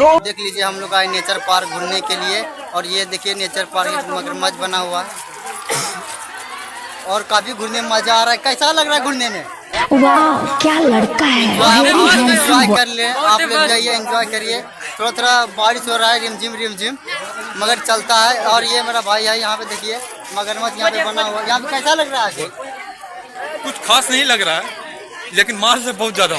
देख लीजिए हम लोग आए नेचर पार्क घूमने के लिए और ये देखिए नेचर पार्क में मगरमच्छ बना हुआ है और काफी घूमने में मजा आ रहा है। कैसा लग रहा है घूमने में? वाह क्या लड़का है। एंजॉय कर ले, आप लोग जाइए एंजॉय करिए। थोड़ा थोड़ा बारिश हो रहा है रिमझिम मगर चलता है। और ये मेरा भाई है, यहाँ पे देखिए मगरमच्छ यहाँ पे बना हुआ है। यहाँ पे कैसा लग रहा है? कुछ खास नहीं लग रहा है लेकिन मार से बहुत ज्यादा